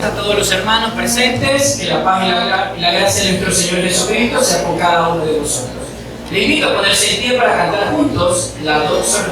A todos los hermanos presentes, que la paz y la gracia de nuestro Señor Jesucristo sea con cada uno de vosotros. Le invito a ponerse en pie para cantar juntos la doxa.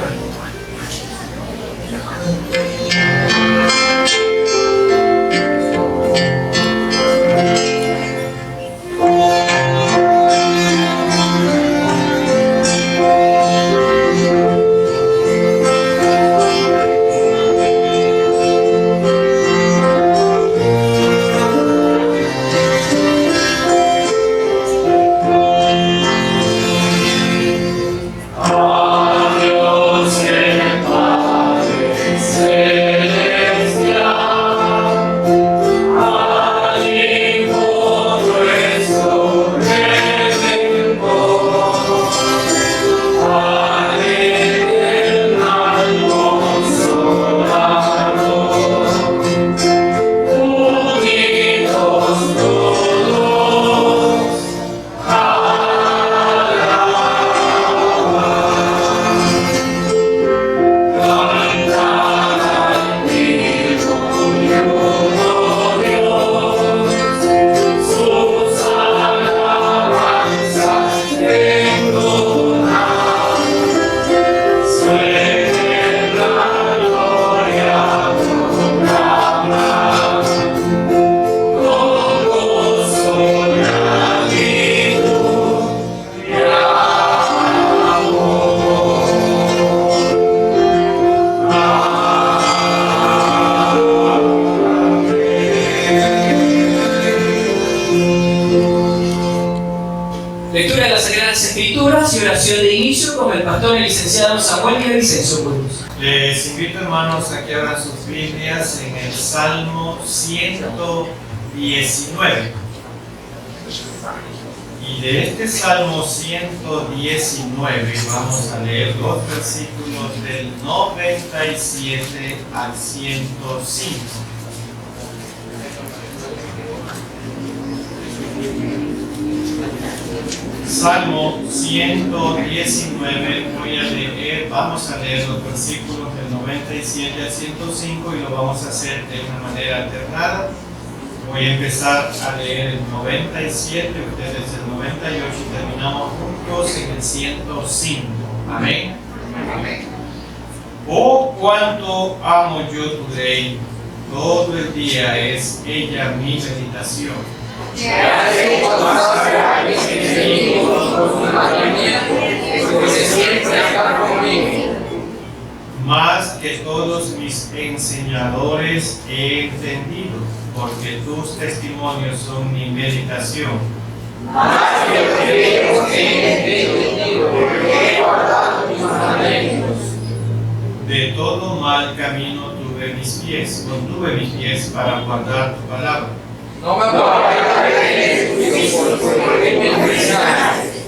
Lectura de las Sagradas Escrituras y oración de inicio con el pastor y licenciado Samuel Villavicencio Cruz. Les invito, hermanos, a que abran sus Biblias en el Salmo 119. Y de este Salmo 119 vamos a leer los versículos del 97 al 105. Salmo 119, vamos a leer los versículos del 97 al 105 y lo vamos a hacer de una manera alternada. Voy a empezar a leer el 97, ustedes el 98 y terminamos juntos en el 105. Amén. Amén. Oh, cuánto amo yo tu ley, todo el día es ella mi meditación. Que hace conocer a mis enemigos por tu mandamiento, porque siempre está conmigo. Más que todos mis enseñadores he entendido, porque tus testimonios son mi meditación. Más que los griegos he entendido, porque he guardado tus mandamientos. De todo mal camino contuve mis pies para guardar tu palabra. No me apartaré de tus hijos, porque me enseñaste.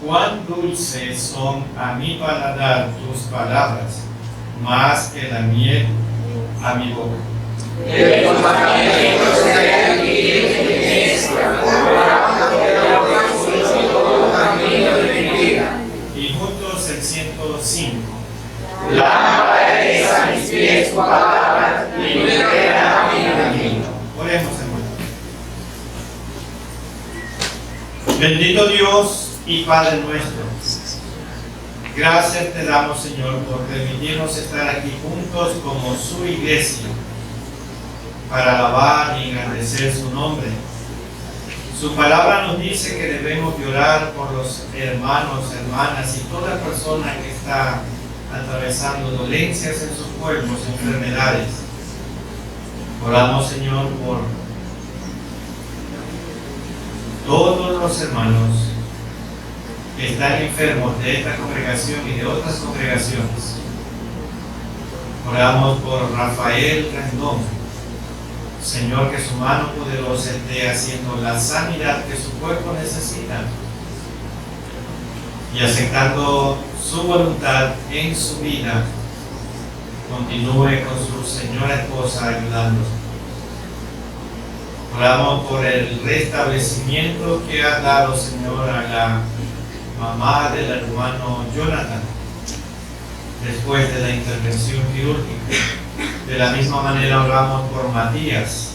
Cuán dulces son a mi paladar tus palabras, más que la miel a mi boca. De tus mandamientos he adquirido inteligencia, todo camino de mi vida. Y juntos el 105. Lámpara es a mis pies tu palabra, y lumbrera a mi camino. Oremos, hermanos. Bendito Dios y Padre nuestro, gracias te damos, Señor, por permitirnos estar aquí juntos como su iglesia para alabar y engrandecer su nombre. Su palabra nos dice que debemos orar por los hermanos, hermanas y toda persona que está atravesando dolencias en sus cuerpos, enfermedades. Oramos, Señor, por todos los hermanos que están enfermos de esta congregación y de otras congregaciones. Oramos por Rafael Rendón, Señor, que su mano poderosa esté haciendo la sanidad que su cuerpo necesita y aceptando su voluntad en su vida, continúe con su señora esposa ayudando. Oramos por el restablecimiento que ha dado, Señor, a la mamá del hermano Jonathan después de la intervención quirúrgica. De la misma manera oramos por Matías,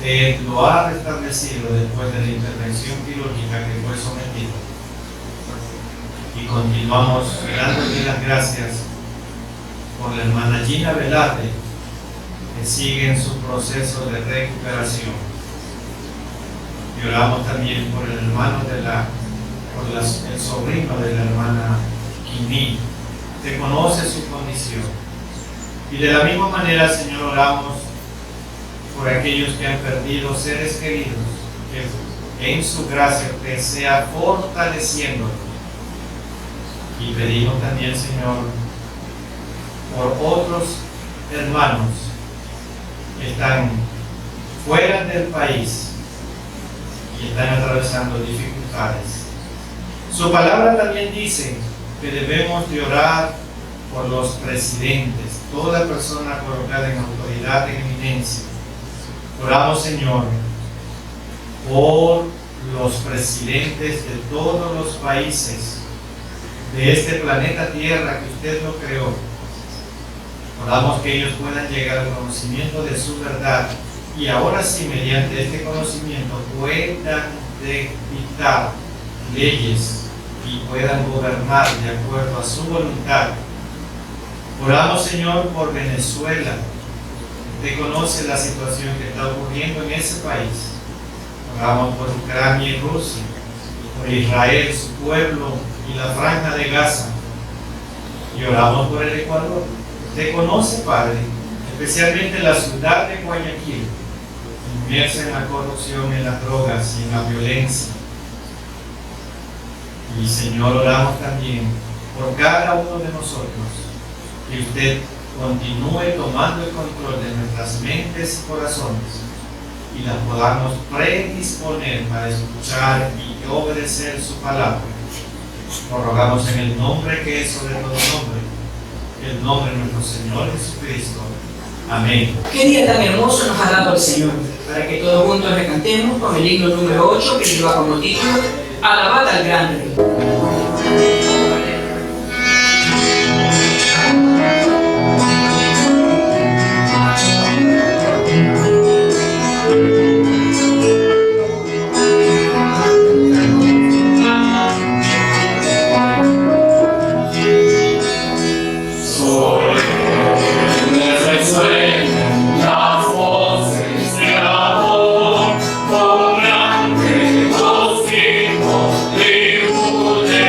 usted lo ha restablecido después de la intervención quirúrgica que fue sometido. Y continuamos dándole las gracias por la hermana Gina Velarde, que sigue en su proceso de recuperación. Y oramos también por el hermano el sobrino de la hermana Quimí. Usted conoce su condición. Y de la misma manera, Señor, oramos por aquellos que han perdido seres queridos, que en su gracia usted sea fortaleciéndolos. Y pedimos también, Señor, por otros hermanos que están fuera del país y están atravesando dificultades. Su palabra también dice que debemos de orar por los presidentes, toda persona colocada en autoridad, en eminencia. Oramos, Señor, por los presidentes de todos los países de este planeta Tierra que usted lo creó. Oramos que ellos puedan llegar al conocimiento de su verdad y ahora sí, mediante este conocimiento, puedan dictar leyes y puedan gobernar de acuerdo a su voluntad. Oramos, Señor, por Venezuela. Usted conoce la situación que está ocurriendo en ese país. Oramos por Ucrania y Rusia, por Israel, su pueblo y la franja de Gaza. Y oramos por el Ecuador. Usted conoce, Padre, especialmente la ciudad de Guayaquil, inmersa en la corrupción, en las drogas y en la violencia. Y, Señor, oramos también por cada uno de nosotros, que usted continúe tomando el control de nuestras mentes y corazones y las podamos predisponer para escuchar y obedecer su palabra. Lo rogamos en el nombre que es sobre todo nombre, el nombre de nuestro Señor Jesucristo. Amén. Qué día tan hermoso nos ha dado el Señor, para que todos juntos le cantemos con el himno número 8 que lleva como título Alabad al gran Rey. Con gran regocijo, tributo de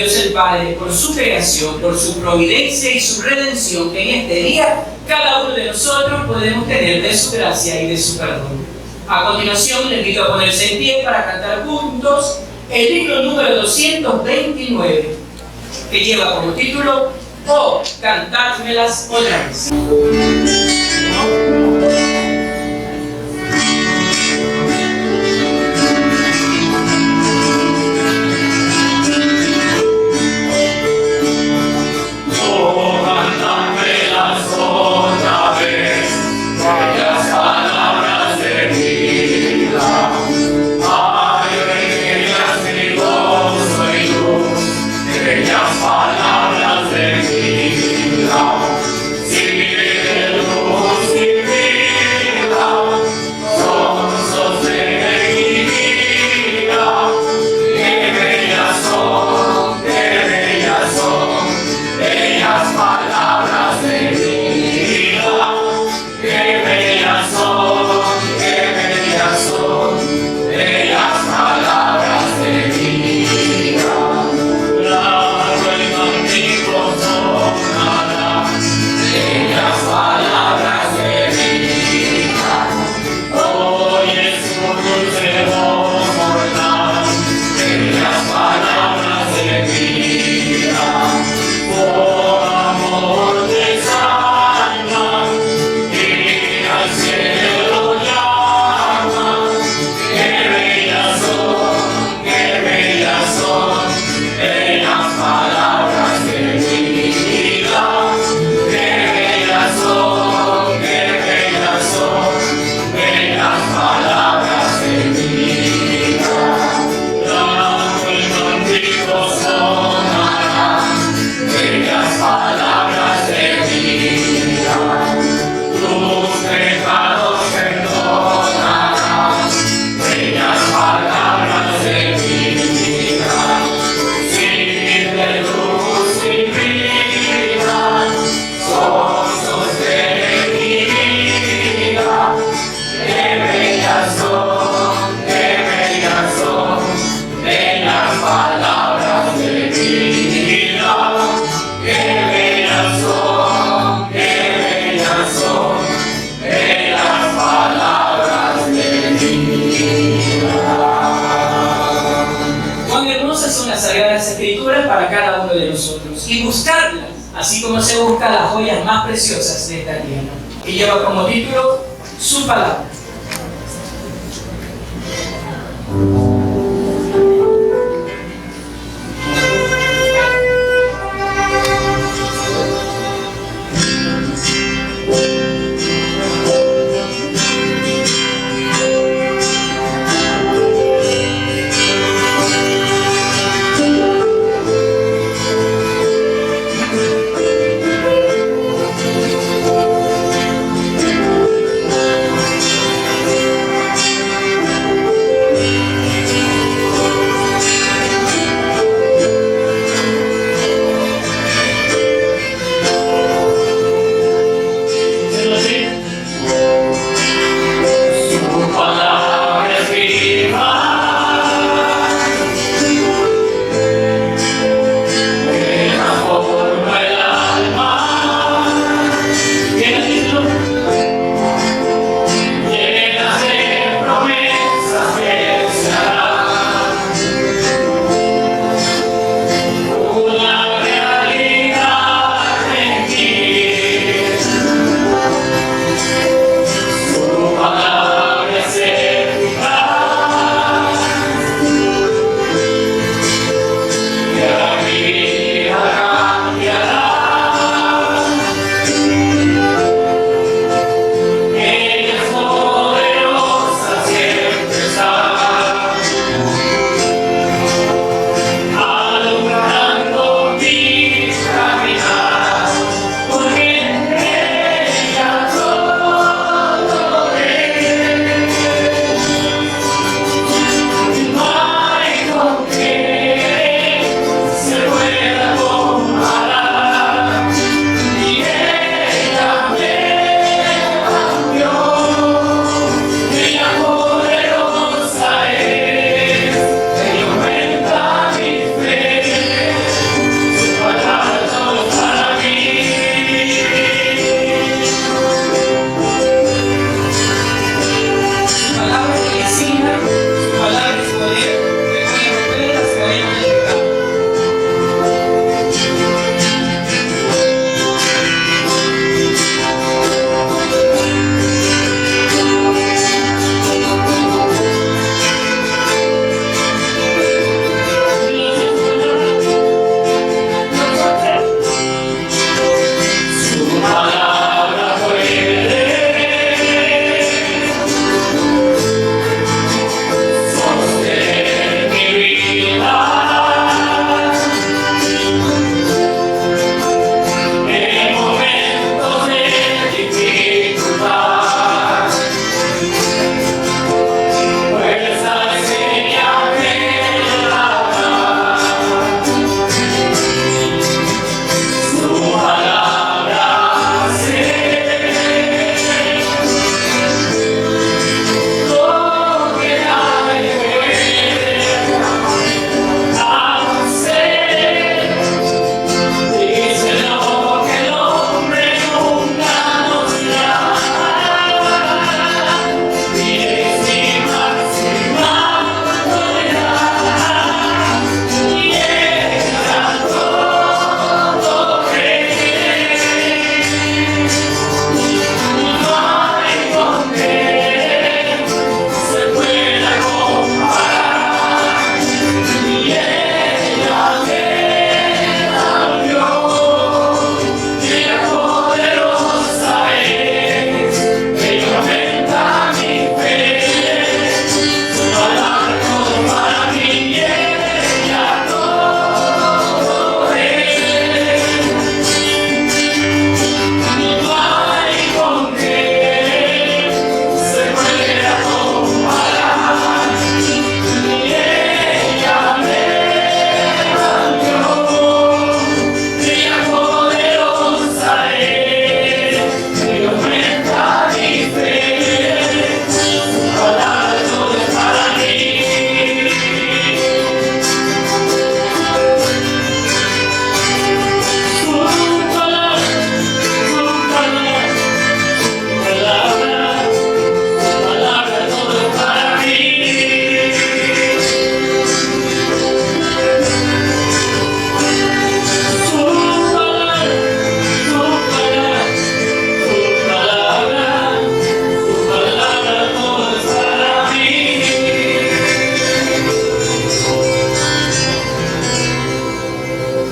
Dios el Padre, por su creación, por su providencia y su redención, que en este día cada uno de nosotros podemos tener de su gracia y de su perdón. A continuación, le invito a ponerse en pie para cantar juntos el himno número 229, que lleva como título "Oh, cantádmelas otra vez". Para cada uno de nosotros y buscarlas, así como se busca las joyas más preciosas de esta tierra, y lleva como título su palabra.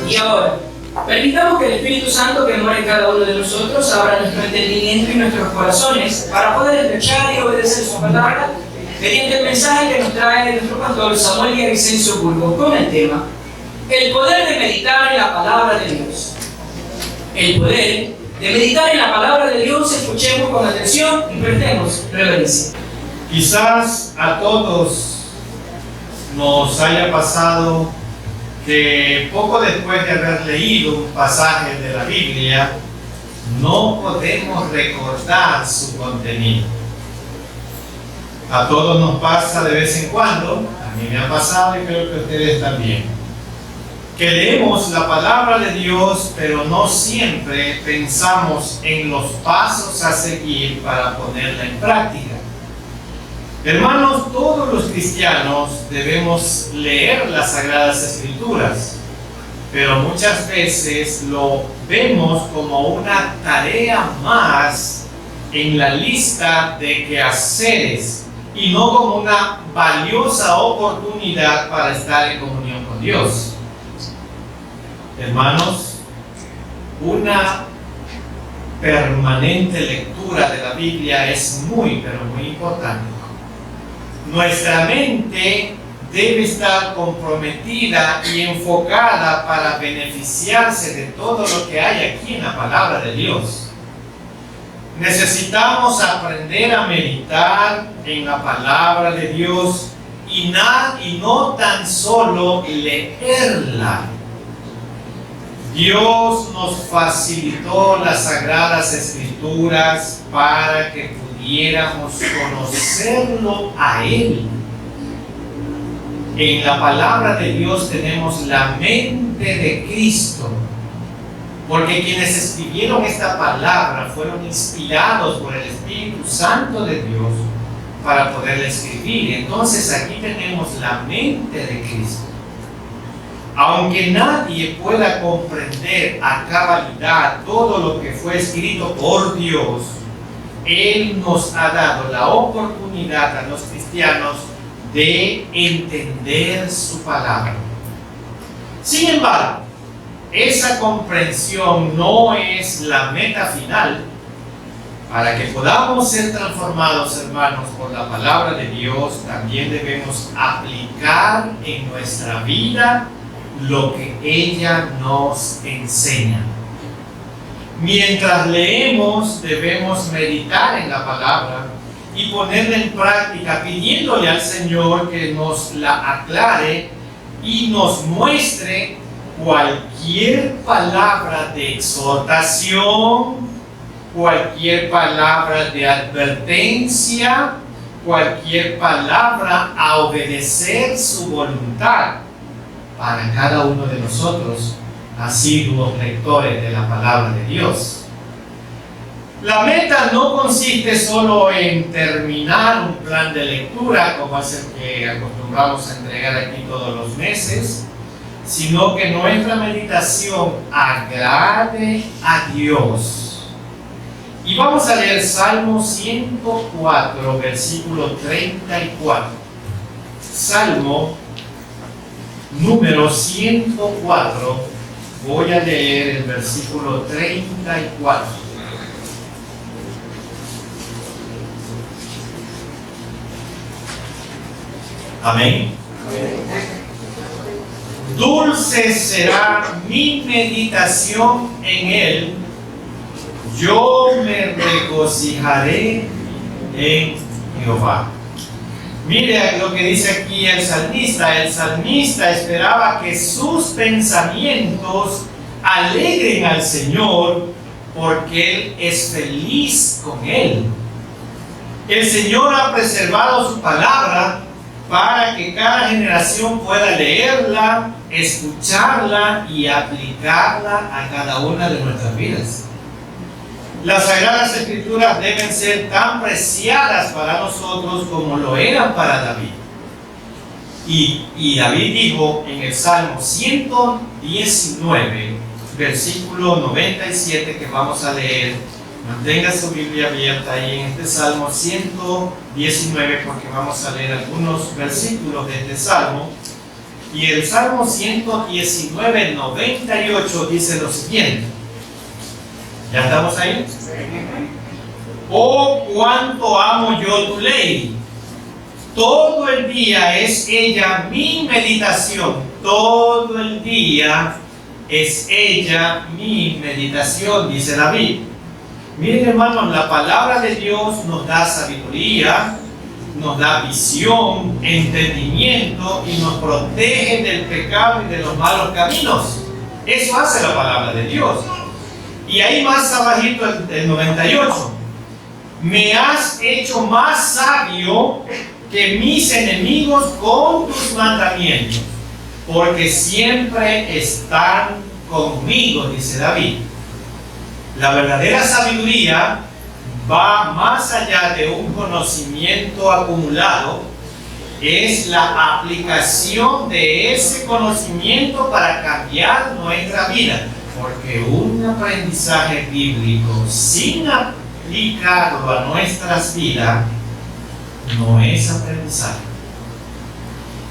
Y ahora, permitamos que el Espíritu Santo que mora en cada uno de nosotros abra nuestro entendimiento y nuestros corazones para poder escuchar y obedecer su palabra mediante el mensaje que nos trae nuestro pastor Samuel Villavicencio Burgos con el tema el poder de meditar en la palabra de Dios. El poder de meditar en la palabra de Dios, escuchemos con atención y prestemos reverencia. Quizás a todos nos haya pasado que poco después de haber leído un pasaje de la Biblia, no podemos recordar su contenido. A todos nos pasa de vez en cuando, a mí me ha pasado y creo que a ustedes también, que leemos la palabra de Dios, pero no siempre pensamos en los pasos a seguir para ponerla en práctica. Hermanos, todos los cristianos debemos leer las Sagradas Escrituras, pero muchas veces lo vemos como una tarea más en la lista de quehaceres y no como una valiosa oportunidad para estar en comunión con Dios. Hermanos, una permanente lectura de la Biblia es muy, pero muy importante. Nuestra mente debe estar comprometida y enfocada para beneficiarse de todo lo que hay aquí en la palabra de Dios. Necesitamos aprender a meditar en la palabra de Dios y no tan solo leerla. Dios nos facilitó las Sagradas Escrituras para que pudiéramos conocerlo a Él. En la palabra de Dios tenemos la mente de Cristo, porque quienes escribieron esta palabra fueron inspirados por el Espíritu Santo de Dios para poderla escribir. Entonces aquí tenemos la mente de Cristo. Aunque nadie pueda comprender a cabalidad todo lo que fue escrito por Dios, Él nos ha dado la oportunidad a los cristianos de entender su palabra. Sin embargo, esa comprensión no es la meta final. Para que podamos ser transformados, hermanos, por la palabra de Dios, también debemos aplicar en nuestra vida lo que ella nos enseña. Mientras leemos, debemos meditar en la palabra y ponerla en práctica, pidiéndole al Señor que nos la aclare y nos muestre cualquier palabra de exhortación, cualquier palabra de advertencia, cualquier palabra a obedecer su voluntad para cada uno de nosotros, asiduos lectores de la palabra de Dios. La meta no consiste solo en terminar un plan de lectura, como es el que acostumbramos a entregar aquí todos los meses, sino que nuestra meditación agrade a Dios. Y vamos a leer Salmo 104, versículo 34. Salmo número 104, voy a leer el versículo 34. Amén. Dulce será mi meditación en él, yo me regocijaré en Jehová. Mire lo que dice aquí el salmista. El salmista esperaba que sus pensamientos alegren al Señor porque Él es feliz con él. El Señor ha preservado su palabra para que cada generación pueda leerla, escucharla y aplicarla a cada una de nuestras vidas. Las Sagradas Escrituras deben ser tan preciadas para nosotros como lo eran para David. Y David dijo en el Salmo 119, versículo 97, que vamos a leer. Mantenga su Biblia abierta ahí en este Salmo 119, porque vamos a leer algunos versículos de este Salmo. Y el Salmo 119, 98 dice lo siguiente. ¿Ya estamos ahí? Oh, cuánto amo yo tu ley. Todo el día es ella mi meditación. Todo el día es ella mi meditación, dice David. Miren, hermanos, la palabra de Dios nos da sabiduría, nos da visión, entendimiento y nos protege del pecado y de los malos caminos. Eso hace la palabra de Dios. Y ahí más abajito el 98. Me has hecho más sabio que mis enemigos con tus mandamientos, porque siempre están conmigo, dice David. La verdadera sabiduría va más allá de un conocimiento acumulado, es la aplicación de ese conocimiento para cambiar nuestra vida, porque un aprendizaje bíblico sin aplicarlo a nuestras vidas no es aprendizaje.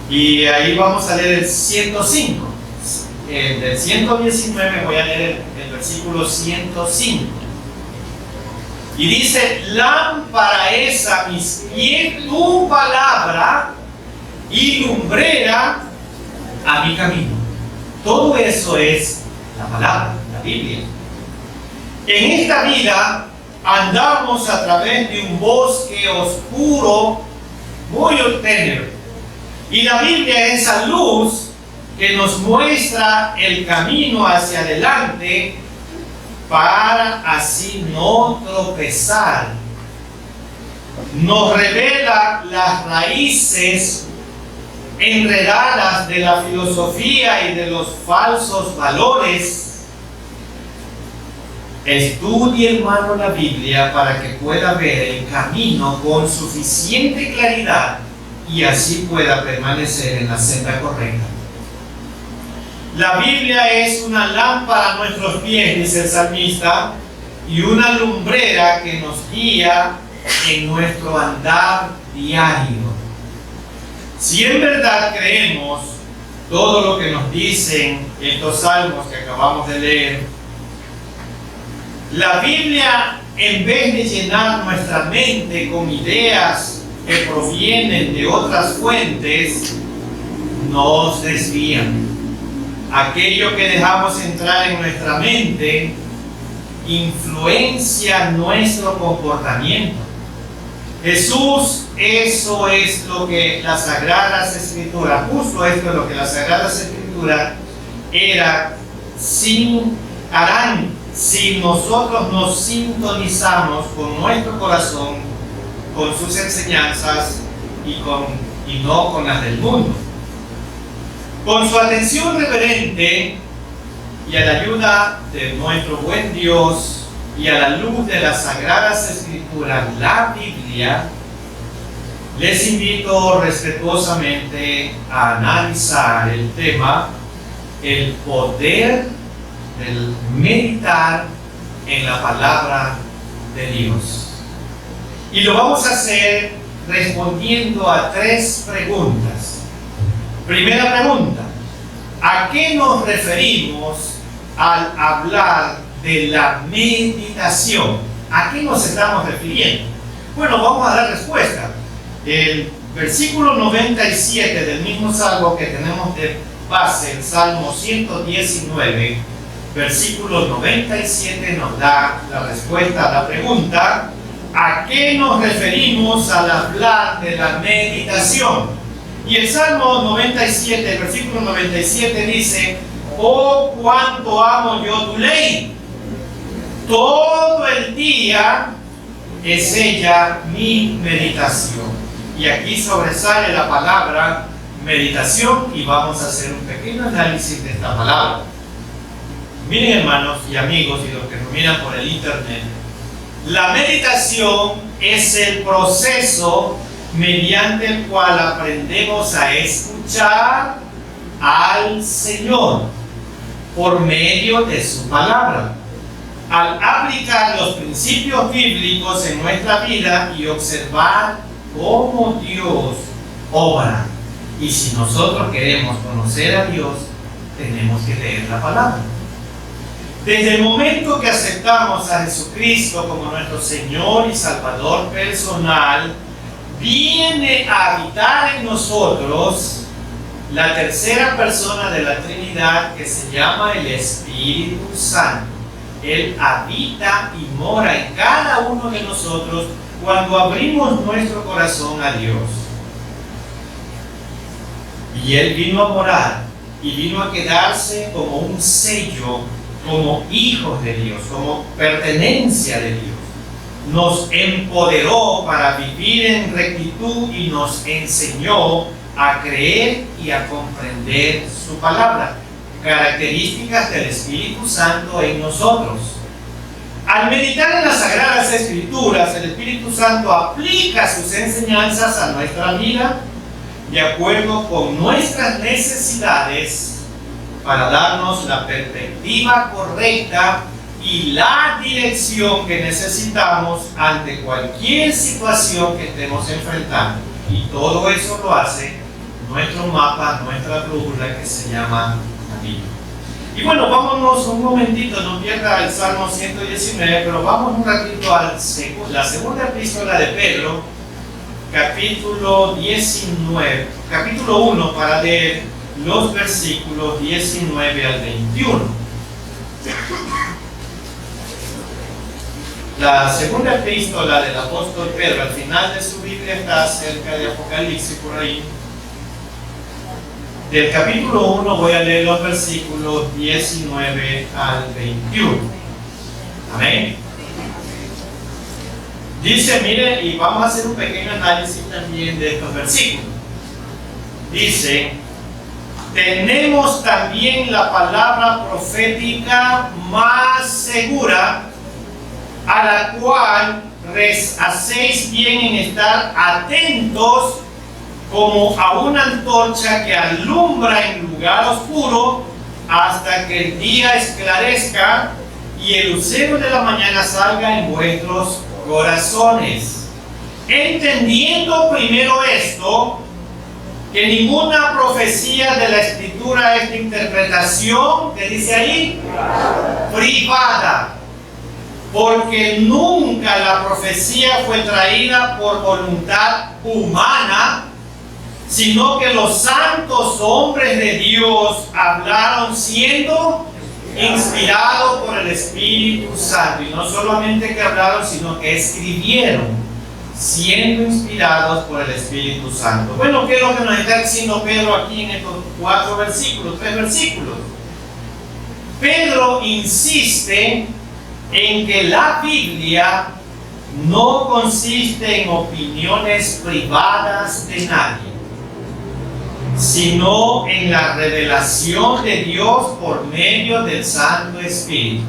Y ahí vamos a leer el 105. Del 119 voy a leer el versículo 105. Y dice: lámpara es a mis pies tu palabra y lumbrera a mi camino. Todo eso es la palabra, la Biblia. En esta vida andamos a través de un bosque oscuro, muy tenue. Y la Biblia es esa luz que nos muestra el camino hacia adelante para así no tropezar. Nos revela las raíces enredadas de la filosofía y de los falsos valores. Estudie, hermano, la Biblia para que pueda ver el camino con suficiente claridad y así pueda permanecer en la senda correcta. La Biblia es una lámpara a nuestros pies, dice el salmista, y una lumbrera que nos guía en nuestro andar diario. Si en verdad creemos todo lo que nos dicen estos salmos que acabamos de leer, la Biblia, en vez de llenar nuestra mente con ideas que provienen de otras fuentes, nos desvían. Aquello que dejamos entrar en nuestra mente influencia nuestro comportamiento. Jesús, eso es lo que las Sagradas Escrituras, justo esto es lo que las Sagradas Escrituras harán si nosotros nos sintonizamos con nuestro corazón, con sus enseñanzas y no con las del mundo. Con su atención reverente y a la ayuda de nuestro buen Dios y a la luz de las Sagradas Escrituras, la Biblia, les invito respetuosamente a analizar el tema, el poder del meditar en la palabra de Dios. Y lo vamos a hacer respondiendo a 3 preguntas. Primera pregunta: ¿a qué nos referimos al hablar de la meditación? ¿A qué nos estamos refiriendo? Bueno, vamos a dar respuesta. El versículo 97 del mismo salmo que tenemos de base, el Salmo 119, versículo 97, nos da la respuesta a la pregunta: ¿a qué nos referimos al hablar de la meditación? Y el Salmo 97, el versículo 97 dice: oh, cuánto amo yo tu ley. Todo el día es ella mi meditación. Y aquí sobresale la palabra meditación y vamos a hacer un pequeño análisis de esta palabra. Miren, hermanos y amigos y los que nos miran por el internet, la meditación es el proceso mediante el cual aprendemos a escuchar al Señor por medio de su palabra, al aplicar los principios bíblicos en nuestra vida y observar cómo Dios obra. Y si nosotros queremos conocer a Dios, tenemos que leer la palabra. Desde el momento que aceptamos a Jesucristo como nuestro Señor y Salvador personal, viene a habitar en nosotros la tercera persona de la Trinidad, que se llama el Espíritu Santo. Él habita y mora en cada uno de nosotros cuando abrimos nuestro corazón a Dios. Y Él vino a morar y vino a quedarse como un sello, como hijos de Dios, como pertenencia de Dios. Nos empoderó para vivir en rectitud y nos enseñó a creer y a comprender su palabra. Características del Espíritu Santo en nosotros. Al meditar en las Sagradas Escrituras, el Espíritu Santo aplica sus enseñanzas a nuestra vida de acuerdo con nuestras necesidades para darnos la perspectiva correcta y la dirección que necesitamos ante cualquier situación que estemos enfrentando. Y todo eso lo hace nuestro mapa, nuestra brújula, que se llama la Biblia. Y bueno, vámonos un momentito, no pierda el Salmo 119, pero vamos un ratito a la segunda epístola de Pedro, capítulo 19, capítulo 1, para leer los versículos 19 al 21. La segunda epístola del apóstol Pedro, al final de su Biblia, está cerca de Apocalipsis, por ahí. Del capítulo 1 voy a leer los versículos 19 al 21. Amén. Dice, mire, y vamos a hacer un pequeño análisis también de estos versículos. Dice: tenemos también la palabra profética más segura, a la cual hacéis bien en estar atentos como a una antorcha que alumbra en lugar oscuro hasta que el día esclarezca y el lucero de la mañana salga en vuestros corazones. Entendiendo primero esto, que ninguna profecía de la Escritura es de interpretación, que dice ahí, privada. Porque nunca la profecía fue traída por voluntad humana, sino que los santos hombres de Dios hablaron siendo inspirados por el Espíritu Santo. Y no solamente que hablaron, sino que escribieron siendo inspirados por el Espíritu Santo. Bueno, ¿qué es lo que nos está diciendo Pedro aquí en estos 3 versículos? Pedro insiste en que la Biblia no consiste en opiniones privadas de nadie, sino en la revelación de Dios por medio del Santo Espíritu.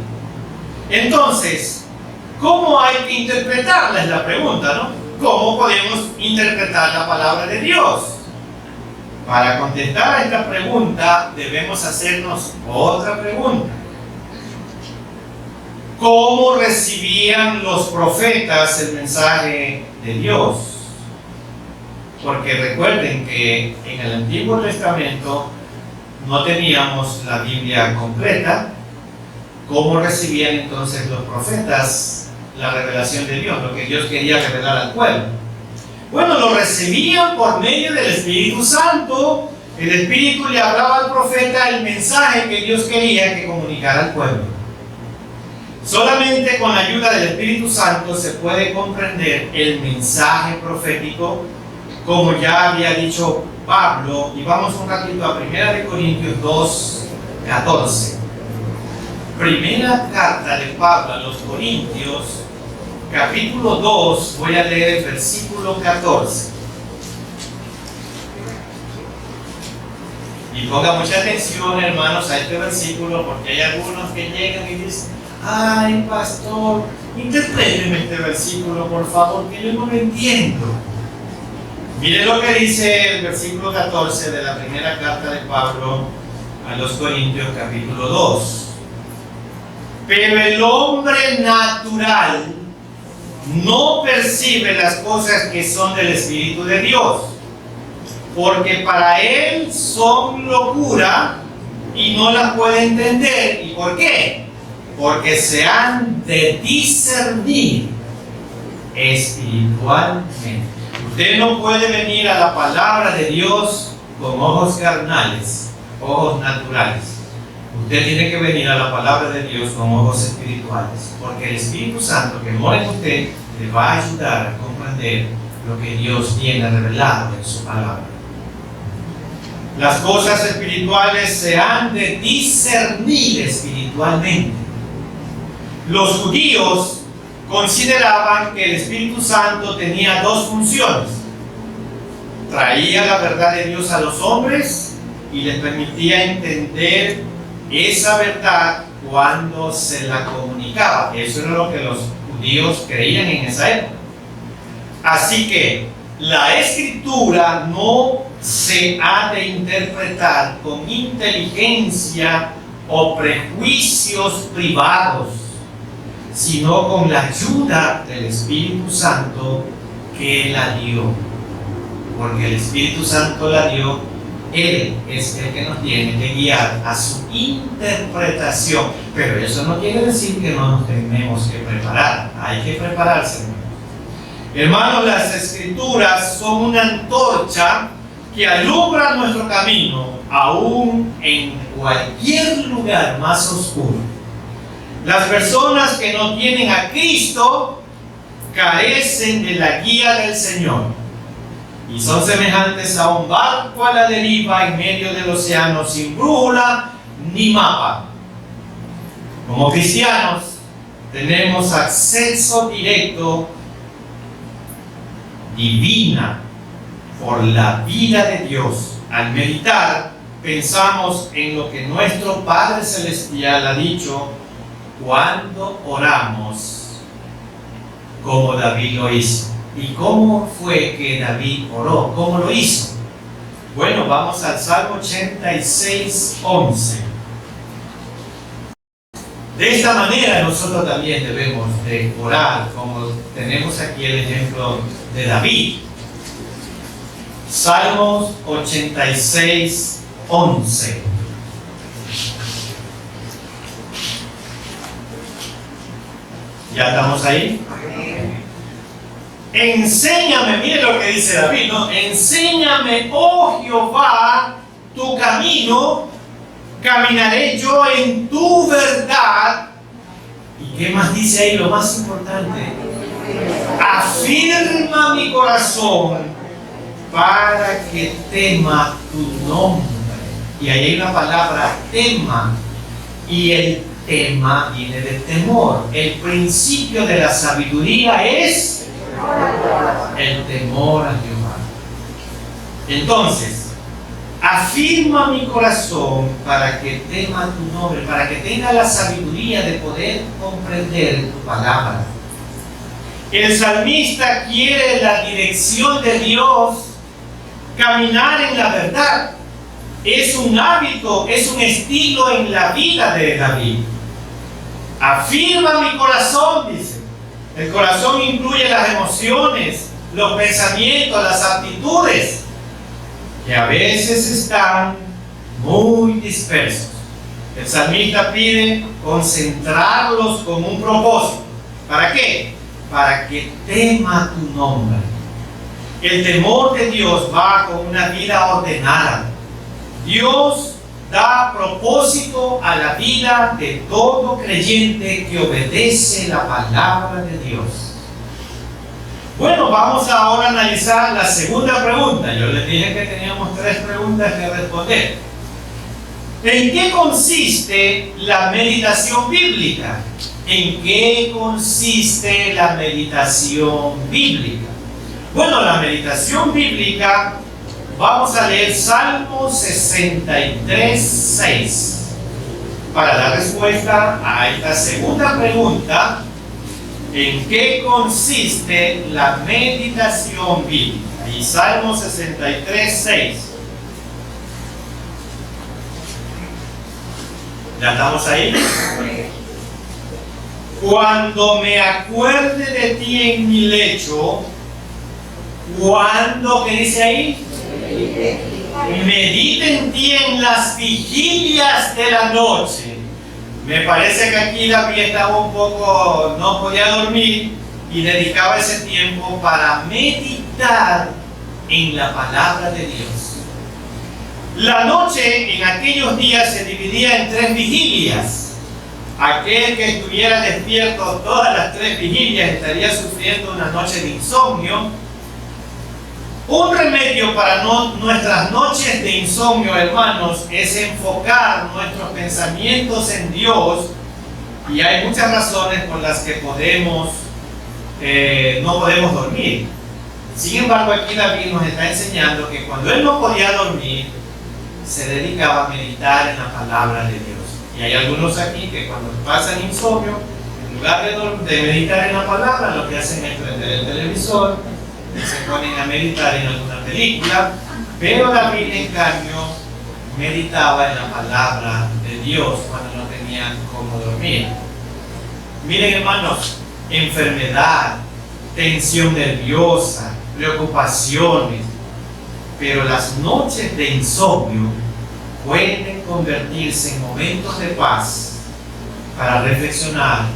Entonces, ¿cómo hay que interpretarla? Es la pregunta, ¿no? ¿Cómo podemos interpretar la palabra de Dios? Para contestar a esta pregunta, debemos hacernos otra pregunta. ¿Cómo recibían los profetas el mensaje de Dios? Porque recuerden que en el Antiguo Testamento no teníamos la Biblia completa. ¿Cómo recibían entonces los profetas la revelación de Dios, lo que Dios quería revelar al pueblo? Bueno, lo recibían por medio del Espíritu Santo. El Espíritu le hablaba al profeta el mensaje que Dios quería que comunicara al pueblo. Solamente con la ayuda del Espíritu Santo se puede comprender el mensaje profético, como ya había dicho Pablo. Y vamos un ratito a 1 Corintios 2:14. Primera carta de Pablo a los Corintios, capítulo 2, voy a leer el versículo 14. Y ponga mucha atención, hermanos, a este versículo, porque hay algunos que llegan y dicen: ay, pastor, interpréteme este versículo, por favor, que yo no lo entiendo. Mire lo que dice el versículo 14 de la primera carta de Pablo a los Corintios, capítulo 2. Pero el hombre natural no percibe las cosas que son del Espíritu de Dios, porque para él son locura y no las puede entender. ¿Y por qué? Porque se han de discernir espiritualmente. Usted no puede venir a la palabra de Dios con ojos carnales, ojos naturales. Usted tiene que venir a la palabra de Dios con ojos espirituales, porque el Espíritu Santo que mora en usted le va a ayudar a comprender lo que Dios tiene revelado en su palabra. Las cosas espirituales se han de discernir espiritualmente. Los judíos consideraban que el Espíritu Santo tenía dos funciones: traía la verdad de Dios a los hombres y les permitía entender esa verdad cuando se la comunicaba. Eso era lo que los judíos creían en esa época. Así que la Escritura no se ha de interpretar con inteligencia o prejuicios privados, sino con la ayuda del Espíritu Santo que la dio. Porque el Espíritu Santo la dio, Él es el que nos tiene que guiar a su interpretación. Pero eso no quiere decir que no nos tenemos que preparar. Hay que prepararse, hermanos. Las Escrituras son una antorcha que alumbra nuestro camino, aún en cualquier lugar más oscuro. Las personas que no tienen a Cristo carecen de la guía del Señor y son semejantes a un barco a la deriva en medio del océano sin brújula ni mapa. Como cristianos tenemos acceso directo divina por la vida de Dios. Al meditar, pensamos en lo que nuestro Padre Celestial ha dicho cuando oramos, como David lo hizo. ¿Y cómo fue que David oró? ¿Cómo lo hizo? Bueno, vamos al Salmo 86:11. De esta manera nosotros también debemos de orar, como tenemos aquí el ejemplo de David. Salmos 86:11. ¿Ya estamos ahí? Enséñame, mire lo que dice David, ¿no? Enséñame, oh Jehová, tu camino, caminaré yo en tu verdad. ¿Y qué más dice ahí? Lo más importante: afirma mi corazón para que tema tu nombre. Y ahí hay una palabra, tema, y el tema viene del temor. El principio de la sabiduría es el temor a Jehová. Entonces, afirma mi corazón para que tema tu nombre, para que tenga la sabiduría de poder comprender tu palabra. El salmista quiere la dirección de Dios, caminar en la verdad. Es un hábito, es un estilo en la vida de David. Afirma mi corazón, dice. El corazón incluye las emociones, los pensamientos, las actitudes, que a veces están muy dispersos. El salmista pide concentrarlos con un propósito. ¿Para qué? Para que tema tu nombre. El temor de Dios va con una vida ordenada. Dios da propósito a la vida de todo creyente que obedece la palabra de Dios. Bueno, vamos ahora a analizar la segunda pregunta. Yo les dije que teníamos 3 preguntas que responder. ¿En qué consiste la meditación bíblica? ¿En qué consiste la meditación bíblica? Bueno, la meditación bíblica, vamos a leer Salmo 63:6 para dar respuesta a esta segunda pregunta: ¿en qué consiste la meditación bíblica? Y Salmo 63:6. ¿Ya estamos ahí? Cuando me acuerde de ti en mi lecho, ¿cuándo? ¿Qué dice ahí? Medita en ti en las vigilias de la noche. Me parece que aquí David estaba un poco, no podía dormir y dedicaba ese tiempo para meditar en la palabra de Dios. La noche en aquellos días se dividía en 3 vigilias. Aquel que estuviera despierto todas las 3 vigilias estaría sufriendo una noche de insomnio. Un remedio para nuestras noches de insomnio, hermanos, es enfocar nuestros pensamientos en Dios. Y hay muchas razones por las que no podemos dormir. Sin embargo, aquí David nos está enseñando que cuando él no podía dormir, se dedicaba a meditar en la palabra de Dios. Y hay algunos aquí que cuando pasan insomnio, en lugar de meditar en la palabra, lo que hacen es prender el televisor, se ponen a meditar en alguna película, pero David en cambio meditaba en la palabra de Dios cuando no tenía cómo dormir. Miren, hermanos, enfermedad, tensión nerviosa, preocupaciones, pero las noches de insomnio pueden convertirse en momentos de paz para reflexionar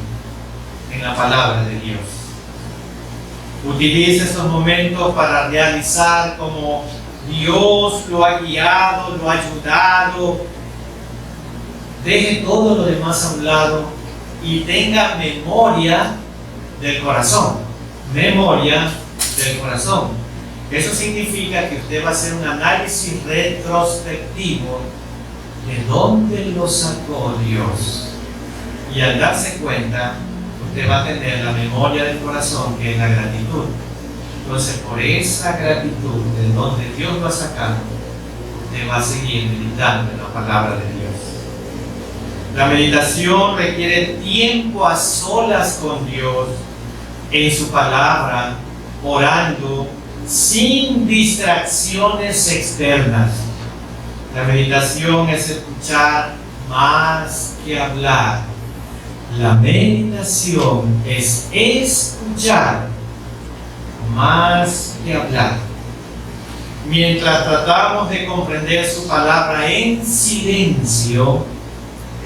en la palabra de Dios. Utilice estos momentos para realizar cómo Dios lo ha guiado, lo ha ayudado. Deje todo lo demás a un lado y tenga memoria del corazón. Memoria del corazón. Eso significa que usted va a hacer un análisis retrospectivo de dónde lo sacó Dios. Y al darse cuenta, usted va a tener la memoria del corazón, que es la gratitud. Entonces, por esa gratitud de donde Dios lo ha sacado, usted va a seguir meditando en la palabra de Dios. La meditación requiere tiempo a solas con Dios, en su palabra, orando, sin distracciones externas. La meditación es escuchar más que hablar. La meditación es escuchar más que hablar. Mientras tratamos de comprender su palabra en silencio,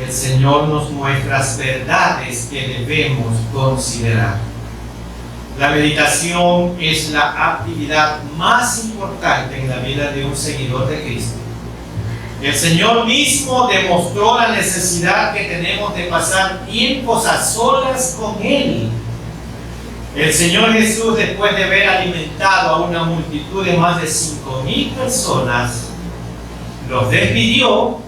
el Señor nos muestra las verdades que debemos considerar. La meditación es la actividad más importante en la vida de un seguidor de Cristo. El Señor mismo demostró la necesidad que tenemos de pasar tiempos a solas con Él. El Señor Jesús, después de haber alimentado a una multitud de más de 5,000 personas, los despidió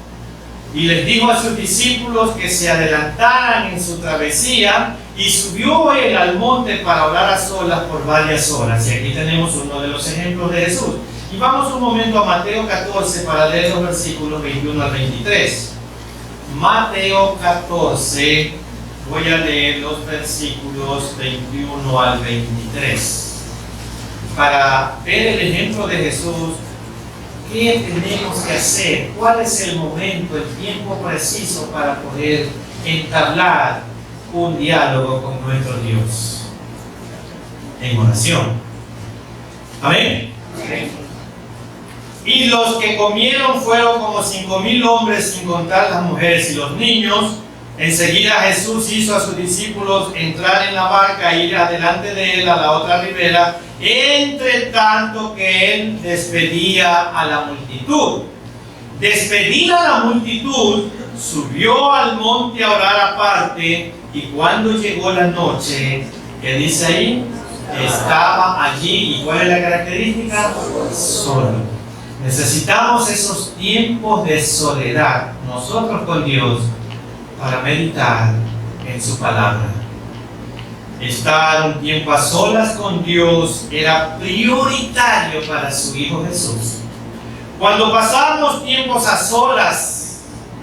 y les dijo a sus discípulos que se adelantaran en su travesía, y subió él al monte para orar a solas por varias horas. Y aquí tenemos uno de los ejemplos de Jesús. Y vamos un momento a Mateo 14 para leer los versículos 21 al 23. Mateo 14, voy a leer los versículos 21 al 23. Para ver el ejemplo de Jesús, ¿qué tenemos que hacer? ¿Cuál es el momento, el tiempo preciso para poder entablar un diálogo con nuestro Dios? En oración. Amén. Amén. Y los que comieron fueron como 5,000 hombres, sin contar las mujeres y los niños. Enseguida Jesús hizo a sus discípulos entrar en la barca e ir adelante de él a la otra ribera, entre tanto que él despedía a la multitud. Despedida a la multitud, subió al monte a orar aparte, y cuando llegó la noche, ¿qué dice ahí? Estaba allí. ¿Y cuál es la característica? Solo. Necesitamos esos tiempos de soledad, nosotros con Dios, para meditar en su palabra. Estar un tiempo a solas con Dios era prioritario para su Hijo Jesús. Cuando pasamos tiempos a solas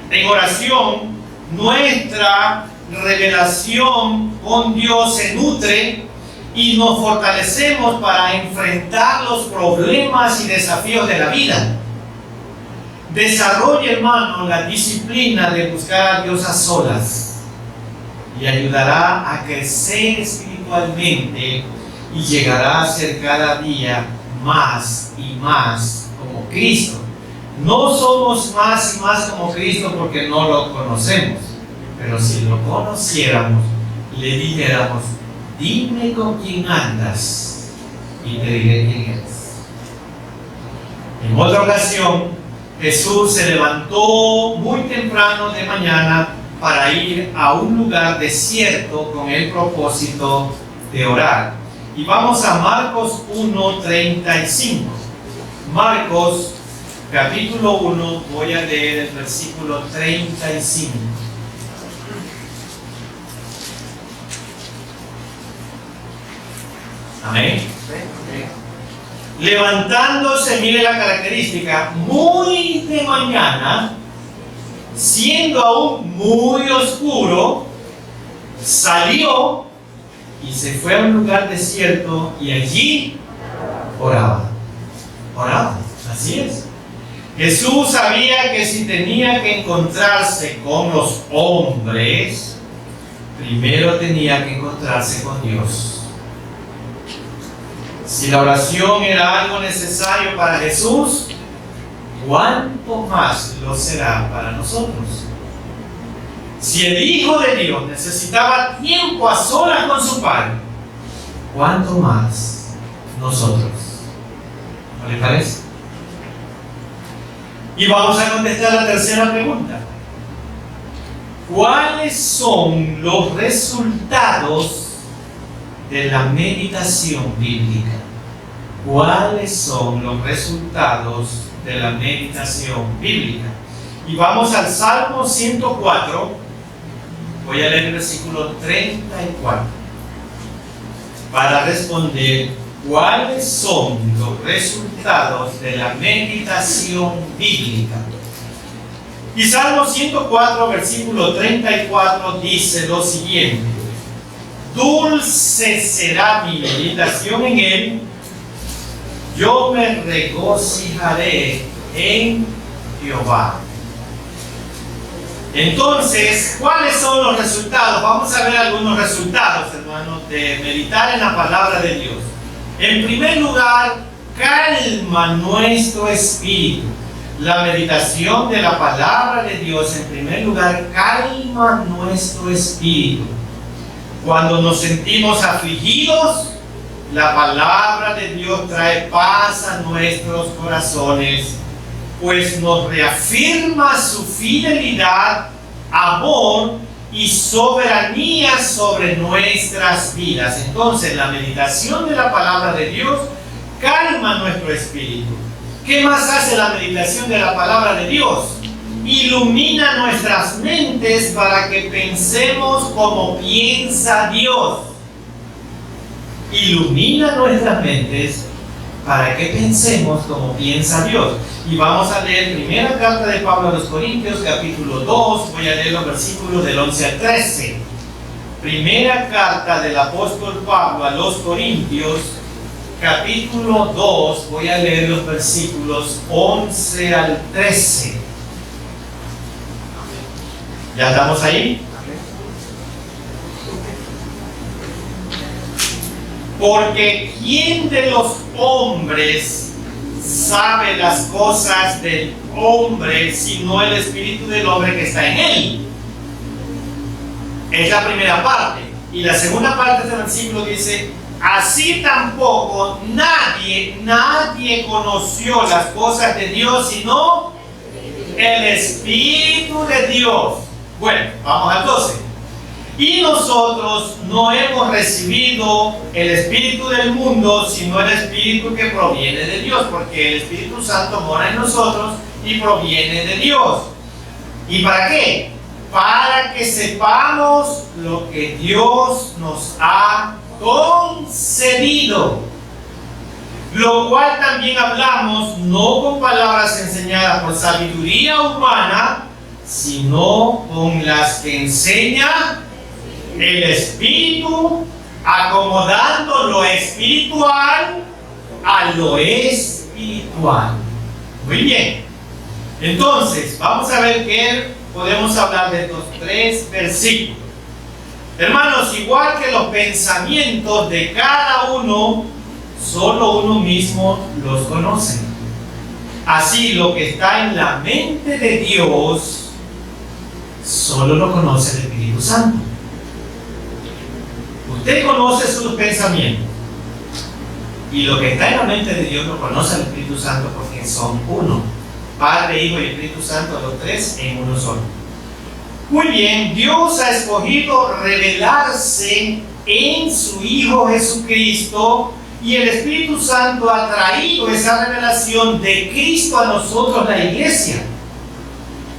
en oración, nuestra revelación con Dios se nutre y nos fortalecemos para enfrentar los problemas y desafíos de la vida. Desarrolle, hermano, la disciplina de buscar a Dios a solas y ayudará a crecer espiritualmente y llegará a ser cada día más y más como Cristo. No somos más y más como Cristo porque no lo conocemos, pero si lo conociéramos, le dijéramos: dime con quién andas y te diré quién eres. En otra ocasión, Jesús se levantó muy temprano de mañana para ir a un lugar desierto con el propósito de orar. Y vamos a Marcos 1:35. Marcos capítulo 1, voy a leer el versículo 35. Amén. Levantándose, mire la característica, muy de mañana, siendo aún muy oscuro, salió y se fue a un lugar desierto y allí oraba. Oraba, así es. Jesús sabía que si tenía que encontrarse con los hombres, primero tenía que encontrarse con Dios. Si la oración era algo necesario para Jesús, ¿cuánto más lo será para nosotros? Si el Hijo de Dios necesitaba tiempo a solas con su Padre, ¿cuánto más nosotros? ¿No le parece? Y vamos a contestar la tercera pregunta. ¿Cuáles son los resultados de la meditación bíblica? ¿Cuáles son los resultados de la meditación bíblica? Y vamos al Salmo 104. Voy a leer el versículo 34 para responder cuáles son los resultados de la meditación bíblica. Y Salmo 104, versículo 34 dice lo siguiente: dulce será mi meditación en él, yo me regocijaré en Jehová. Entonces, ¿cuáles son los resultados? Vamos a ver algunos resultados, hermanos, de meditar en la palabra de Dios. En primer lugar, calma nuestro espíritu. La meditación de la palabra de Dios, en primer lugar, calma nuestro espíritu. Cuando nos sentimos afligidos, la palabra de Dios trae paz a nuestros corazones, pues nos reafirma su fidelidad, amor y soberanía sobre nuestras vidas. Entonces, la meditación de la palabra de Dios calma nuestro espíritu. ¿Qué más hace la meditación de la palabra de Dios? Ilumina nuestras mentes para que pensemos como piensa Dios. Ilumina nuestras mentes para que pensemos como piensa Dios. Y vamos a leer primera carta de Pablo a los Corintios, capítulo 2. Voy a leer los versículos del 11 al 13. Primera carta del apóstol Pablo a los Corintios, capítulo 2. Voy a leer los versículos 11 al 13. ¿Ya estamos ahí? Porque ¿quién de los hombres sabe las cosas del hombre sino el espíritu del hombre que está en él? Es la primera parte. Y la segunda parte del versículo dice: así tampoco nadie conoció las cosas de Dios sino el Espíritu de Dios. Bueno, vamos al 12. Y nosotros no hemos recibido el espíritu del mundo, sino el espíritu que proviene de Dios, porque el Espíritu Santo mora en nosotros y proviene de Dios. ¿Y para qué? Para que sepamos lo que Dios nos ha concedido, lo cual también hablamos no con palabras enseñadas por sabiduría humana, sino con las que enseña el Espíritu, acomodando lo espiritual a lo espiritual. Muy bien. Entonces, vamos a ver qué podemos hablar de estos tres versículos. Hermanos, igual que los pensamientos de cada uno, solo uno mismo los conoce. Así, lo que está en la mente de Dios solo lo conoce el Espíritu Santo. Usted conoce sus pensamientos, y lo que está en la mente de Dios lo conoce el Espíritu Santo, porque son uno. Padre, Hijo y Espíritu Santo, los tres en uno solo. Muy bien, Dios ha escogido revelarse en su Hijo Jesucristo, y el Espíritu Santo ha traído esa revelación de Cristo a nosotros, la iglesia,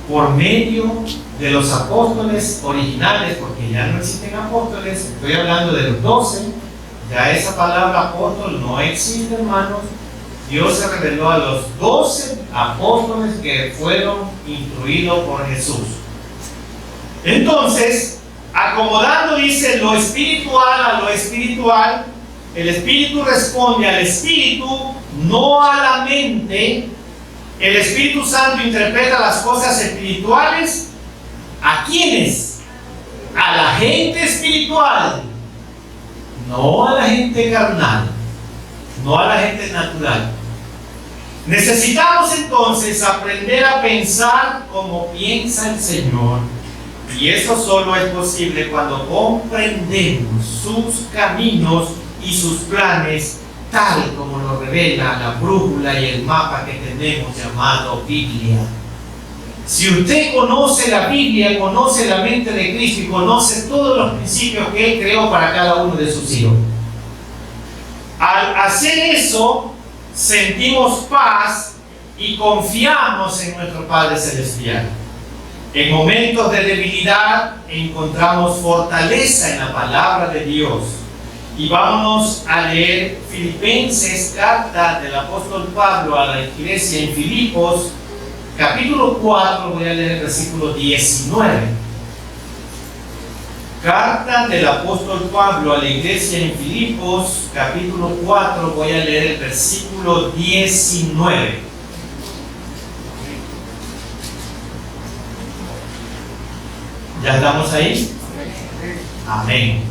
por medio de los apóstoles originales, porque ya no existen apóstoles. Estoy hablando de los 12. Ya esa palabra apóstol no existe, hermanos. Dios se reveló a los 12 apóstoles que fueron instruidos por Jesús. Entonces, acomodando, dice, lo espiritual a lo espiritual, el espíritu responde al espíritu, no a la mente. El Espíritu Santo interpreta las cosas espirituales. ¿A quiénes? A la gente espiritual, no a la gente carnal, no a la gente natural. Necesitamos entonces aprender a pensar como piensa el Señor, y eso solo es posible cuando comprendemos sus caminos y sus planes, tal como lo revela la brújula y el mapa que tenemos llamado Biblia. Si usted conoce la Biblia, conoce la mente de Cristo y conoce todos los principios que Él creó para cada uno de sus hijos. Al hacer eso, sentimos paz y confiamos en nuestro Padre Celestial. En momentos de debilidad encontramos fortaleza en la palabra de Dios. Y vámonos a leer Filipenses, carta del apóstol Pablo a la iglesia en Filipos, capítulo 4, voy a leer el versículo 19. Carta del apóstol Pablo a la iglesia en Filipos, capítulo 4, voy a leer el versículo 19. ¿Ya estamos ahí? Amén.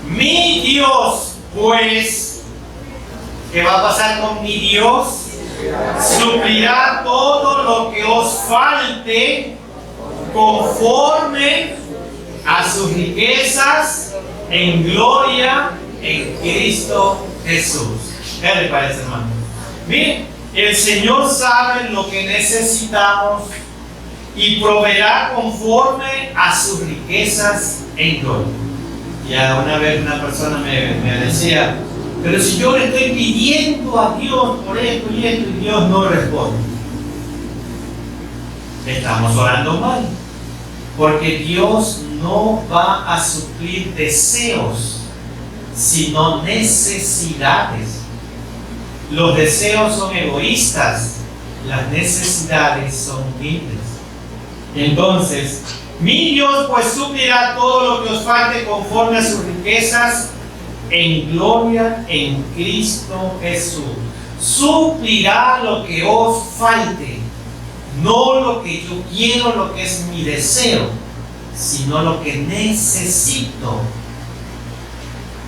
Mi Dios, pues, ¿qué va a pasar con mi Dios? Suplirá todo lo que os falte conforme a sus riquezas en gloria en Cristo Jesús. ¿Qué le parece, hermano? Miren, el Señor sabe lo que necesitamos y proveerá conforme a sus riquezas en gloria. Ya una vez una persona me decía, pero si yo le estoy pidiendo a Dios por esto y esto y Dios no responde, estamos orando mal, porque Dios no va a suplir deseos, sino necesidades. Los deseos son egoístas, las necesidades son humildes. Entonces, mi Dios pues suplirá todo lo que os falte conforme a sus riquezas en gloria en Cristo Jesús. Suplirá lo que os falte, no lo que yo quiero, lo que es mi deseo, sino lo que necesito.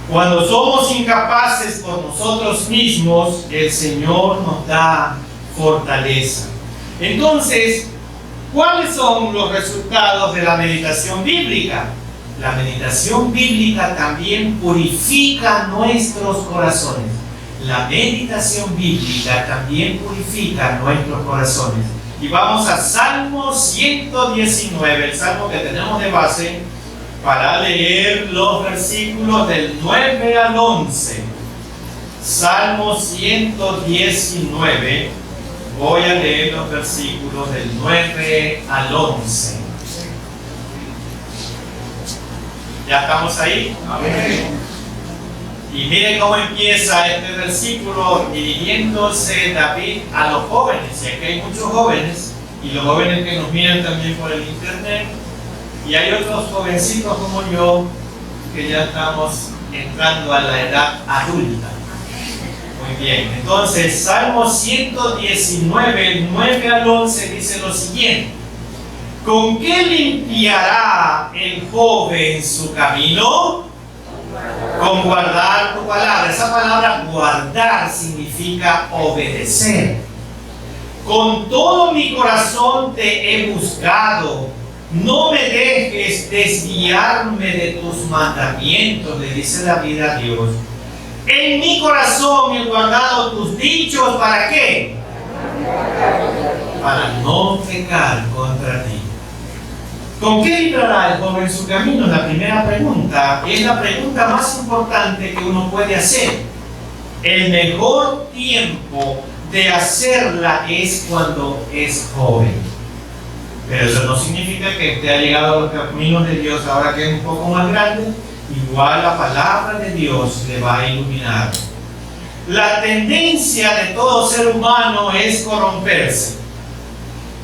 Cuando somos incapaces por nosotros mismos, el Señor nos da fortaleza. Entonces, ¿cuáles son los resultados de la meditación bíblica? La meditación bíblica también purifica nuestros corazones. La meditación bíblica también purifica nuestros corazones. Y vamos a Salmo 119, el salmo que tenemos de base, para leer los versículos del 9 al 11. Salmo 119. Voy a leer los versículos del 9 al 11. ¿Ya estamos ahí? Amén. Y miren cómo empieza este versículo dirigiéndose David a los jóvenes. Y aquí hay muchos jóvenes, y los jóvenes que nos miran también por el internet. Y hay otros jovencitos como yo que ya estamos entrando a la edad adulta. Muy bien, entonces Salmo 119, 9 al 11 dice lo siguiente: ¿con qué limpiará el joven su camino? Con guardar tu palabra. Esa palabra guardar significa obedecer. Con todo mi corazón te he buscado. No me dejes desviarme de tus mandamientos, le dice David a Dios. En mi corazón he guardado tus dichos, ¿para qué? Para no pecar contra ti. ¿Con qué librará el joven su camino? La primera pregunta es la pregunta más importante que uno puede hacer. El mejor tiempo de hacerla es cuando es joven. Pero eso no significa que usted ha llegado a los caminos de Dios ahora que es un poco más grande. Igual la palabra de Dios le va a iluminar. La tendencia de todo ser humano es corromperse.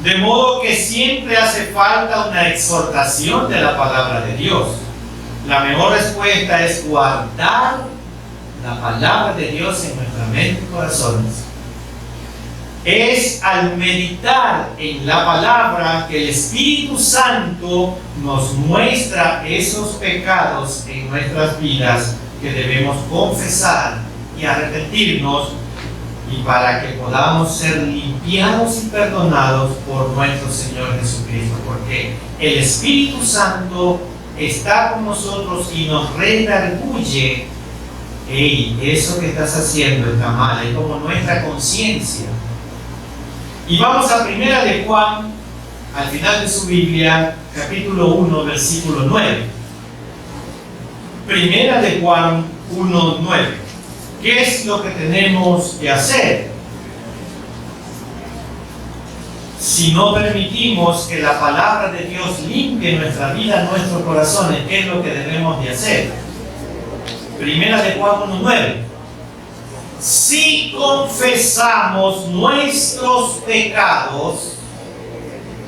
De modo que siempre hace falta una exhortación de la palabra de Dios. La mejor respuesta es guardar la palabra de Dios en nuestra mente y corazones. Es al meditar en la palabra que el Espíritu Santo nos muestra esos pecados en nuestras vidas que debemos confesar y arrepentirnos, y para que podamos ser limpiados y perdonados por nuestro Señor Jesucristo, porque el Espíritu Santo está con nosotros y nos redarguye. Hey, eso que estás haciendo está mal, es como nuestra conciencia. Y vamos a Primera de Juan, al final de su Biblia, capítulo 1, versículo 9. Primera de Juan 1, 9. ¿Qué es lo que tenemos que hacer? Si no permitimos que la palabra de Dios limpie nuestra vida, nuestros corazones, ¿qué es lo que debemos de hacer? Primera de Juan 1, 9. Si confesamos nuestros pecados,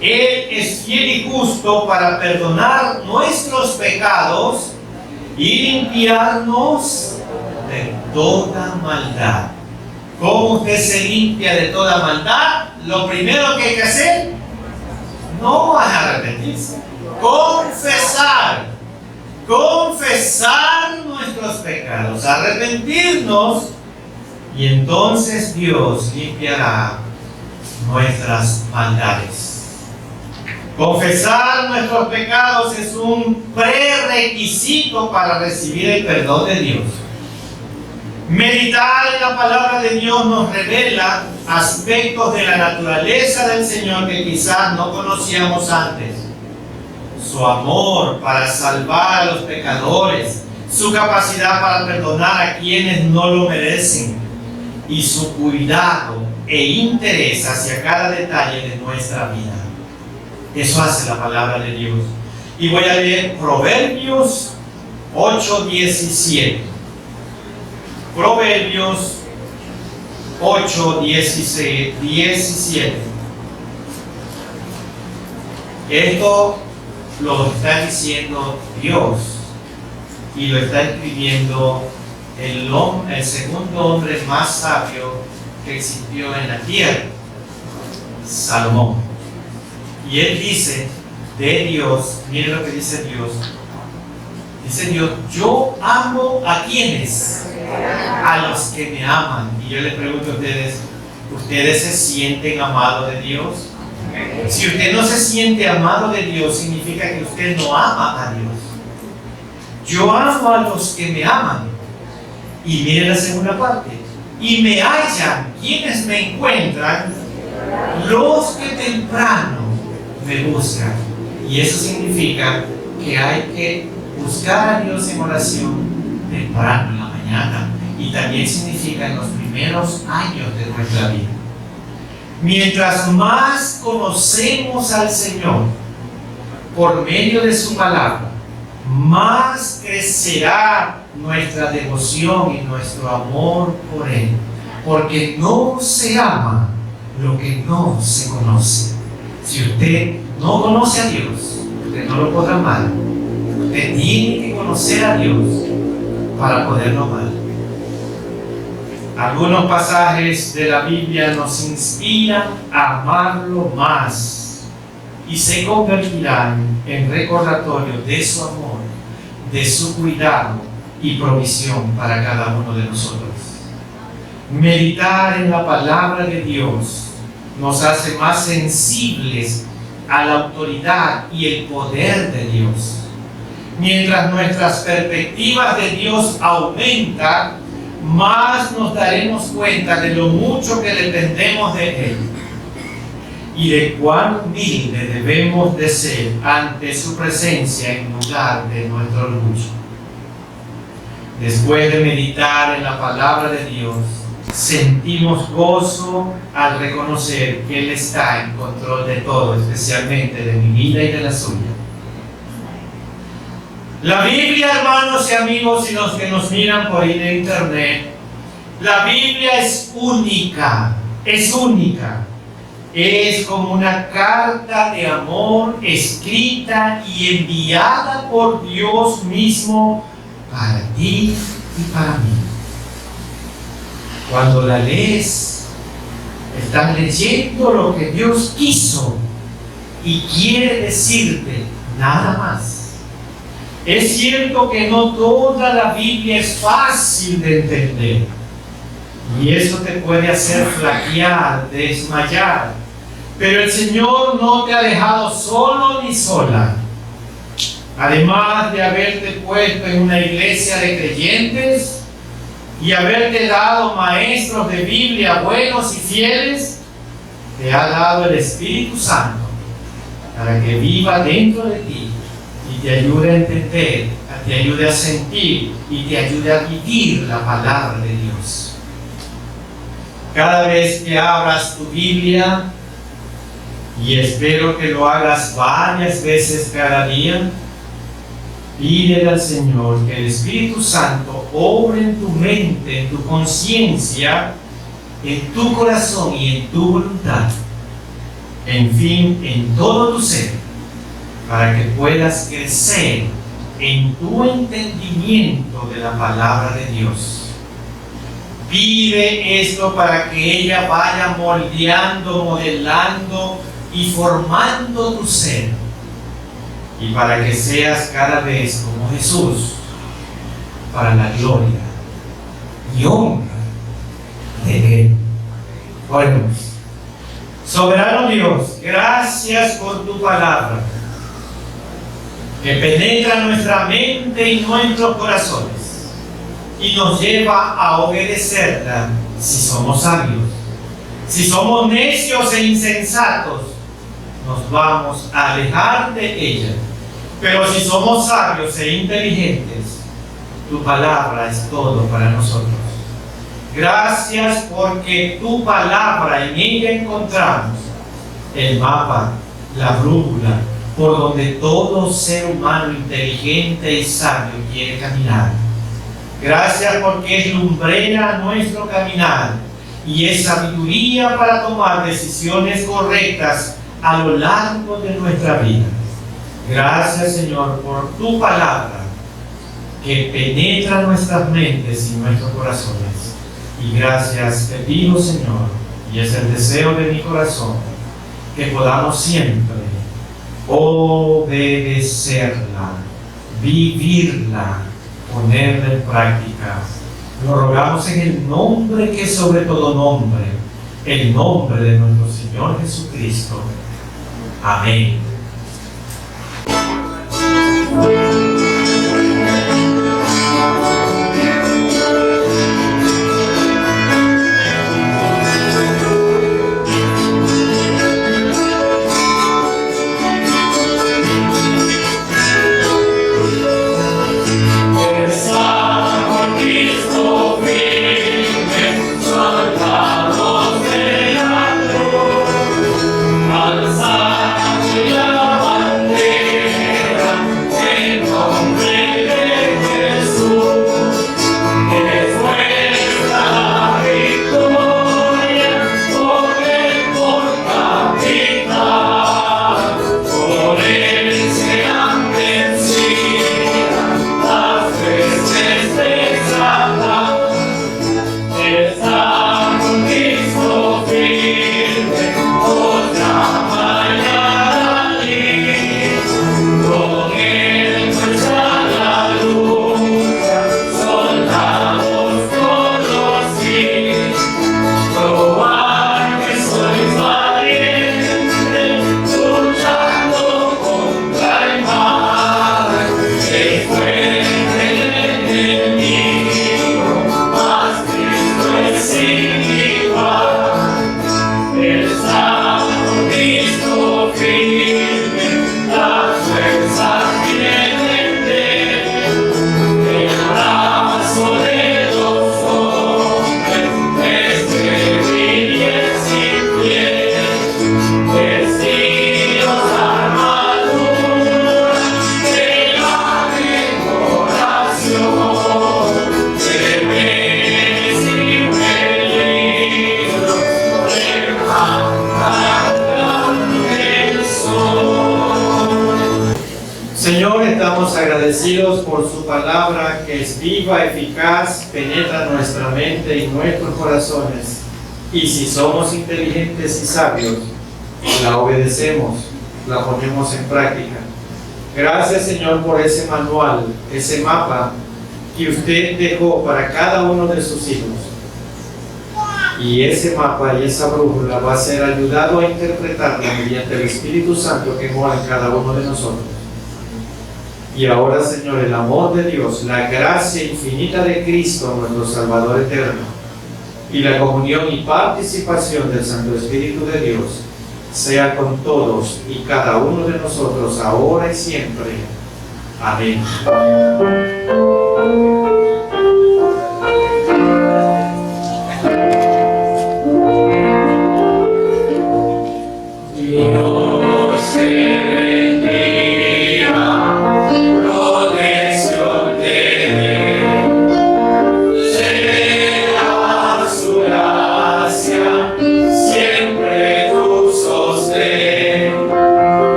Él es fiel y justo para perdonar nuestros pecados y limpiarnos de toda maldad. ¿Cómo usted se limpia de toda maldad? Lo primero que hay que hacer, no van a arrepentirse. Confesar nuestros pecados, arrepentirnos, y entonces Dios limpiará nuestras maldades. Confesar nuestros pecados es un prerequisito para recibir el perdón de Dios. Meditar en la palabra de Dios nos revela aspectos de la naturaleza del Señor que quizás no conocíamos antes. Su amor para salvar a los pecadores, su capacidad para perdonar a quienes no lo merecen, y su cuidado e interés hacia cada detalle de nuestra vida. Eso hace la palabra de Dios. Y voy a leer Proverbios 8:17. Proverbios 8:17. Esto lo está diciendo Dios y lo está escribiendo el segundo hombre más sabio que existió en la tierra, Salomón. Y él dice de Dios, miren lo que dice Dios. Dice Dios: yo amo a quienes, a los que me aman. Y yo les pregunto a ustedes, ¿ustedes se sienten amados de Dios? Si usted no se siente amado de Dios, significa que usted no ama a Dios. Yo amo a los que me aman. Y miren la segunda parte: y me hallan quienes me encuentran, los que temprano me buscan. Y eso significa que hay que buscar a Dios en oración temprano en la mañana, y también significa en los primeros años de nuestra vida. Mientras más conocemos al Señor por medio de su palabra, más crecerá nuestra devoción y nuestro amor por Él, porque no se ama lo que no se conoce. Si usted no conoce a Dios, usted no lo podrá amar. Usted tiene que conocer a Dios para poderlo amar. Algunos pasajes de la Biblia nos inspiran a amarlo más y se convertirán en recordatorio de su amor, de su cuidado y provisión para cada uno de nosotros. Meditar en la palabra de Dios nos hace más sensibles a la autoridad y el poder de Dios. Mientras nuestras perspectivas de Dios aumentan, más nos daremos cuenta de lo mucho que dependemos de Él y de cuán humilde debemos de ser ante su presencia en lugar de nuestro orgullo. Después de meditar en la palabra de Dios, sentimos gozo al reconocer que Él está en control de todo, especialmente de mi vida y de la suya. La Biblia, hermanos y amigos, y los que nos miran por ahí de internet, la Biblia es única, es única. Es como una carta de amor escrita y enviada por Dios mismo para ti y para mí. Cuando la lees, estás leyendo lo que Dios quiso y quiere decirte, nada más. Es cierto que no toda la Biblia es fácil de entender, y eso te puede hacer flaquear, desmayar, pero el Señor no te ha dejado solo ni sola. Además de haberte puesto en una iglesia de creyentes y haberte dado maestros de Biblia buenos y fieles, te ha dado el Espíritu Santo para que viva dentro de ti y te ayude a entender, te ayude a sentir y te ayude a vivir la palabra de Dios. Cada vez que abras tu Biblia, y espero que lo hagas varias veces cada día, pídele al Señor que el Espíritu Santo obre en tu mente, en tu conciencia, en tu corazón y en tu voluntad, en fin, en todo tu ser, para que puedas crecer en tu entendimiento de la palabra de Dios. Pide esto para que ella vaya moldeando, modelando y formando tu ser, y para que seas cada vez como Jesús, para la gloria y honra de Él. Oremos. Soberano Dios, gracias por tu palabra, que penetra nuestra mente y nuestros corazones, y nos lleva a obedecerla si somos sabios. Si somos necios e insensatos, nos vamos a alejar de ella. Pero si somos sabios e inteligentes, tu palabra es todo para nosotros. Gracias porque tu palabra, en ella encontramos el mapa, la brújula, por donde todo ser humano inteligente y sabio quiere caminar. Gracias porque es lumbrera nuestro caminar y es sabiduría para tomar decisiones correctas a lo largo de nuestra vida. Gracias, Señor, por tu palabra que penetra nuestras mentes y nuestros corazones. Y gracias te pido, Señor, y es el deseo de mi corazón, que podamos siempre obedecerla, vivirla, ponerla en práctica. Lo rogamos en el nombre que es sobre todo nombre, el nombre de nuestro Señor Jesucristo. Amén. Alza palabra que es viva, eficaz, penetra nuestra mente y nuestros corazones. Y si somos inteligentes y sabios, la obedecemos, la ponemos en práctica. Gracias, Señor, por ese manual, ese mapa que usted dejó para cada uno de sus hijos. Y ese mapa y esa brújula va a ser ayudado a interpretarla mediante el Espíritu Santo que mora en cada uno de nosotros. Y ahora, Señor, el amor de Dios, la gracia infinita de Cristo, nuestro Salvador eterno, y la comunión y participación del Santo Espíritu de Dios, sea con todos y cada uno de nosotros, ahora y siempre. Amén.